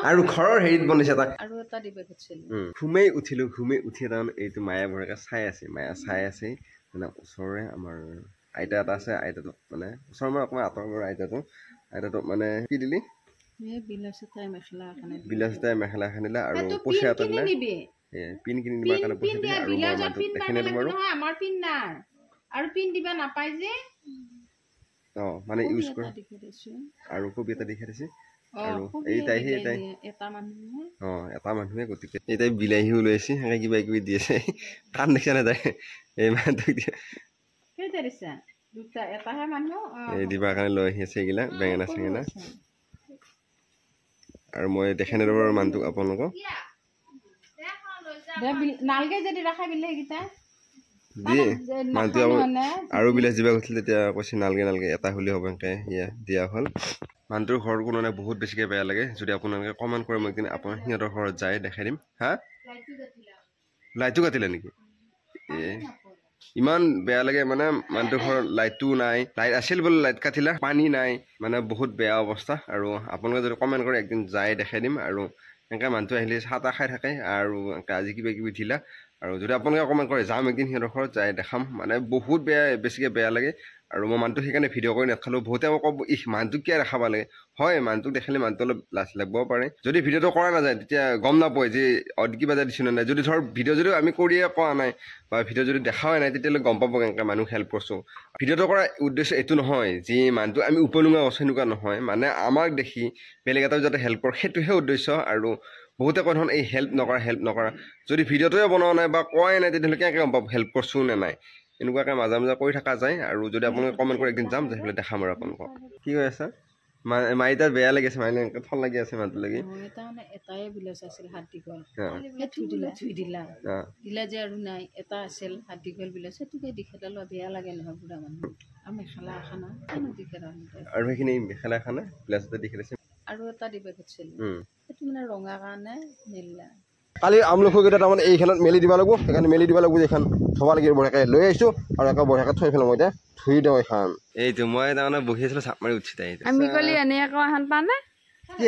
আৰু ঘৰৰ হেৰিত বনাইছে এটা আৰু এটা দিবে কৈছিল ঘুমেই উঠিলো ঘুমেই উঠি তাৰমানে এইটো মায়া বঢ়াকে চাই আছে মানে ওচৰৰে আমাৰ আইতা এটা আছে আইতাটো মানে ওচৰৰ মানে অকণমান আঁতৰ আইতাটো মানে কি দিলি বিলাসিতাই মেখেলা খানিলে আৰু পইচা এটা দিলে পিন কিনি দিবৰ কাৰণে পইচা দিলে আৰু মই মানুহটো দেখি নিদিম আমাৰ পিন নাই আৰু পিন দিবা নাপায় যে মানে ইউজ কৰা আৰু কবি এটা দেখাই দিছে আৰু এইটাই এটা মানুহে গতিকে এইটাই বিলাহী ওলাইছে সেনেকে কিবা কিবি দি আছে কাণ দেখিছা নে তাই এই মানুহটোক দিয়ে এই দিবৰ কাৰণে লৈ আহি আছে এইগিলা বেঙেনা চেঙেনা আৰু মই দেখাই নিদিব মানুহটোক আপোনালোকক নালগে যদি ৰাখা বিলাহীকেইটা মানুহটো আৰু বিলাহী দিবা কৈছিল তেতিয়া কৈছে নালগে এটা হ'লে হ'ব এনেকৈ দিয়া হ'ল মানুহটোৰ ঘৰ কোনো নাই বহুত বেছিকৈ বেয়া লাগে যদি আপোনালোকে কমেণ্ট কৰে মই কিন্তু আপোনাৰ সিহঁতৰ ঘৰত যাই দেখাই দিম হা লাইটটো কাটিলে নেকি ইমান বেয়া লাগে মানে মানুহটোৰ ঘৰত লাইটটো নাই লাইট আছিল বোলে লাইট কাটিলা পানী নাই মানে বহুত বেয়া অৱস্থা আৰু আপোনালোকে যদি কমেণ্ট কৰে একদিন যাই দেখাই দিম আৰু এনেকৈ মানুহটো আহিলে চাহ তাহ খাই থাকে আৰু আজি কিবা কিবি দিলা আৰু যদি আপোনালোকে কমেণ্ট কৰে যাম একদিন সিহঁতৰ ঘৰত যাই দেখাম মানে বহুত বেছিকৈ বেয়া লাগে আৰু মই মানুহটো সেইকাৰণে ভিডিঅ' কৰি নাখালোঁ বহুতে আকৌ ক'ব মানুহটোক কিয় দেখাব লাগে হয় মানুহটোক দেখালে মানুহটো অলপ লাজ লাগিব পাৰে যদি ভিডিঅ'টো কৰা নাযায় তেতিয়া গম নাপায় যে কিবা এটা দিছোঁ নে নাই যদি ধৰ ভিডিঅ' যদি আমি কৰিয়ে কৰা নাই বা ভিডিঅ' যদি দেখাই নাই তেতিয়াহ'লে গম পাব কেনেকৈ মানুহ হেল্প কৰিছোঁ ভিডিঅ'টো কৰাৰ উদ্দেশ্য এইটো নহয় যে মানুহটো আমি উপলুঙা আছে এনেকুৱা নহয় মানে আমাক দেখি বেলেগ এটাও যাতে হেল্প কৰে সেইটোহে উদ্দেশ্য আৰু বহুতে কয় ধৰণ এই হেল্প নকৰা যদি ভিডিঅ'টোৱে বনোৱা নাই বা কোৱাই নাই তেতিয়াহ'লে কেনেকৈ গম পাব হেল্প কৰিছোঁ নে নাই এনেকুৱাকৈ মাজে মাজে কৰি থকা যায় আৰু যদি আপোনালোকে কমেণ্ট কৰি একদিন যাম সেইফালে দেখাম আৰু আপোনালোকক কি হৈ আছে মাই তাত বেয়া লাগিছে মাইনে এনেকৈ ফল লাগি আছে মানুহটো লাগি এটাই বিলাচ আছিল হাত দীঘল দিলা যে আৰু নাই এটা আছিল হাত দীঘল বিলাচ সেইটোকে দিখেতা লোৱা বেয়া লাগে নহয় বুঢ়া মানুহ আৰু মেখেলা খানা আৰু সেইখিনি মেখেলা খানা বিলাচ এটা দেখি দিছে আৰু এটা দিবে কৈছিল সেইটো মানে ৰঙা কাৰণে মেলিলা কালি আমলখিকেইটা তাৰমানে এইখনত মেলি দিব লাগিব সেইকাৰণে মেলি দিব লাগিব এইখন থ'ব লাগিব বঢ়িয়াকৈ লৈ আহিছোঁ আৰু আকৌ বঢ়িয়াকৈ থৈ পেলাম মই এতিয়া ধুই দিওঁ এইখন এইটো মই তাৰমানে বহি আছিলোঁ চাপ মাৰি উঠি তাই আমি কলি এনে আকৌ এখন পানে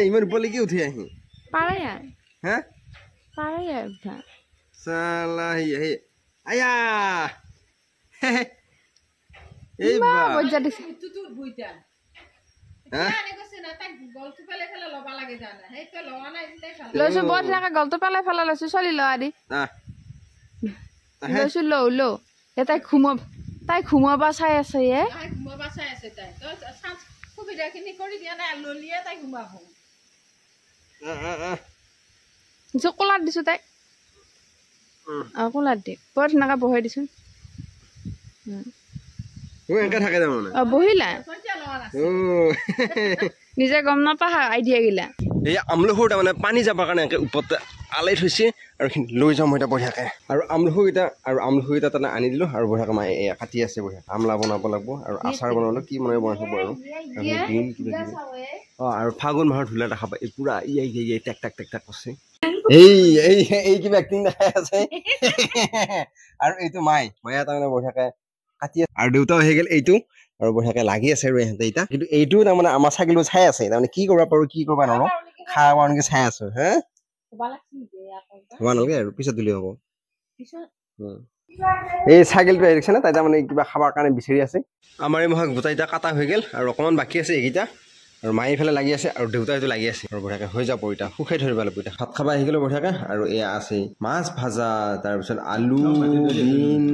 ইমান ওপৰলৈ কি উঠি আহি পাৰে হে পাৰে চালা আয়া এই বজ্জা দিছে লৈছো বৰ ধুনীয়াকে গলটো পেলাই ফেলাই লৈছো চলি লোৱা দি লৈছো লও তাই ঘুমাবা চাই আছে কোলাত দিছো তাইক কোলাত দি বৰ ধুনীয়াকে বহাই দিছো বহিলা নিজে গম নাপা আইডিয়া গিলা এই আমলখিৰ তাৰমানে পানী যাবৰ কাৰণে এনেকৈ ওপৰতে আলাই থৈছে আৰু এইখিনি লৈ যাওঁ মই এতিয়া বঢ়িয়াকৈ আৰু আমলখিকেইটা তাতে আনি দিলোঁ আৰু বঢ়িয়াকৈ মায়ে এয়া কাটি আছে বঢ়িয়াকৈ আমলা বনাব লাগিব আৰু আচাৰ বনাবলৈ কি বনাই বনাই থ'ব আৰু গ্ৰীণ কিবা আৰু ফাগুন মাহৰ ধূলা দেখা পায় এই পূৰা টেক টাক কৰিছে এই কিবা এক্টিং দেখাই আছে আৰু এইটো মায়ে তাৰমানে বঢ়িয়াকৈ কাটি আছে আৰু দেউতাও আহি গ'ল এইটো আৰু বঢ়িয়াকৈ লাগি আছে আৰু ইহঁতে এতিয়া কিন্তু এইটো তাৰমানে আমাৰ ছাগলীটো চাই আছে তাৰমানে কি কৰিব পাৰোঁ কি কৰিব নোৱাৰোঁ খাব কাৰণে চাই আছো হে হ'ব নালাগে আৰু পিছত দিলে হ'ব এই ছাগলীটো আহিছে না তাই তাৰমানে কিবা খাবৰ কাৰণে বিচাৰি আছে আমাৰ এই মহাক গোটাই এতিয়া কাটা হৈ গ'ল আৰু অকণমান বাকী আছে এইকেইটা আৰু মায়ে এইফালে লাগি আছে আৰু দেউতা এইটো লাগি আছে আৰু বঢ়িয়াকৈ হৈ যাব এতিয়া শুকাই ধৰিব লাগিব এতিয়া ভাত খাব আহি গ'লো বঢ়িয়াকৈ আৰু এয়া আছে মাছ ভাজা তাৰপিছত আলু বিন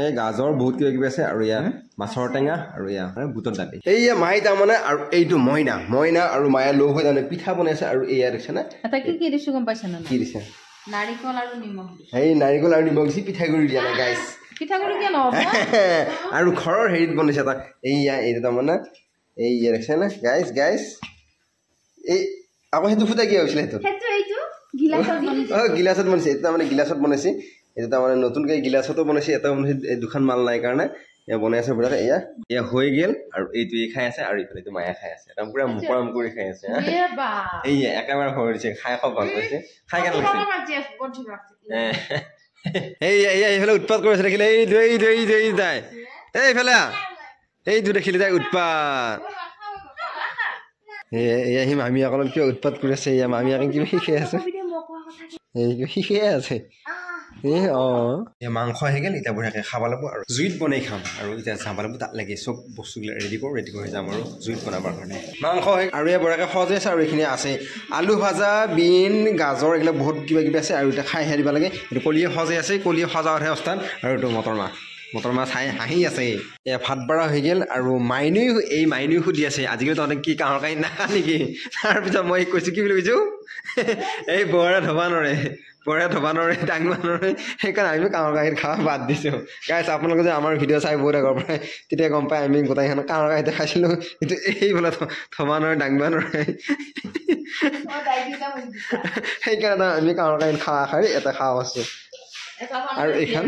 এই গাজৰ বহুত কিবা কিবি আছে আৰু এয়া মাছৰ টেঙা আৰু এয়া বুটৰ দালি এইয়া মায়ে তাৰমানে আৰু এইটো মইনা আৰু মায়ে লগ হৈ তাৰমানে পিঠা বনাইছে আৰু এয়া দেখিছে না কি দিছো গম পাইছা না কি দিছে নাৰিকল আৰু নিমখ এই নাৰিকল আৰু নিমখ দিছে পিঠাগুড়ি দিয়া নাই গাইছ পিঠাগুড়ি কিয় নহ'ব আৰু ঘৰৰ হেৰিত বনাইছে এটা এইটো তাৰমানে এই দেখিছে না গাইছ এই আকৌ সেইটো ফুটা কি হৈছিলে গিলাচত বনাইছে এইটো তাৰমানে গিলাচত বনাইছে এইটো তাৰমানে নতুনকৈ গিলাচতো বনাইছে এটা বনাইছে দুখন মাল নাই কাৰণে এয়া বনাই আছে বঢ়িয়াকৈ এয়া হৈ গ'ল আৰু এইটো খাই আছে আৰু এইটো মায়ে খাই আছে একদম পুৰা মুকৰাম কৰি খাই আছে একেবাৰে হৈ দিছে খাই খুব ভাল পাইছে খাই কেনে লাগিছে এইফালে উৎপাত কৰি আছে দেখিলে এই তাই এইফালে এইটো দেখিলে তাই উৎপাত এয়া সি মামীসকলক কিয় উৎপাত কৰি আছে এয়া মামীয়াকে কিবা শিকাই আছে এই কিবা শিকাই আছে মাংস আহি গ'ল এতিয়া বঢ়িয়াকৈ খাব লাগিব আৰু জুইত বনাই খাম আৰু এতিয়া চাব লাগিব তাত লাগি চব বস্তুবিলাক ৰেডি কৰি যাম আৰু জুইত বনাবৰ কাৰণে মাংস আৰু এয়া বঢ়িয়াকৈ সজাই আছে আৰু এইখিনি আছে আলু ভাজা বিন গাজৰ এইবিলাক বহুত কিবা কিবি আছে আৰু এতিয়া খাই দিব লাগে এইটো কলিয়ে সজাই আছে কলিয়ে সজাওঁহে অৱস্থান আৰু এইটো মটৰ মাহ চাই হাঁহি আছে এয়া ভাত বাৰা হৈ গ'ল আৰু মাইনুই সুধি আছে আজিকালি তহঁতে কি কাঁহৰ কাঁহী নাখা নেকি তাৰপিছত মই কৈছোঁ কি বুলি কৈছোঁ এই বৰা ধবা নৰে দাঙিব নোৱাৰে সেইকাৰণে আমি কাঁহৰ কাঁহীত খাব বাদ দিছোঁ গাইছ আপোনালোকে যে আমাৰ ভিডিঅ' চাই বহুত আগৰ পৰাই তেতিয়া গম পাই আমি গোটেইখন কাঁহৰ কাঁহীতে খাইছিলোঁ কিন্তু এইফালে থবা নোৱাৰে দাঙিব নোৱাৰে সেইকাৰণে আমি কাঁহৰ কাঁহীত খাই এটা খাওঁ আছোঁ আৰু এইখন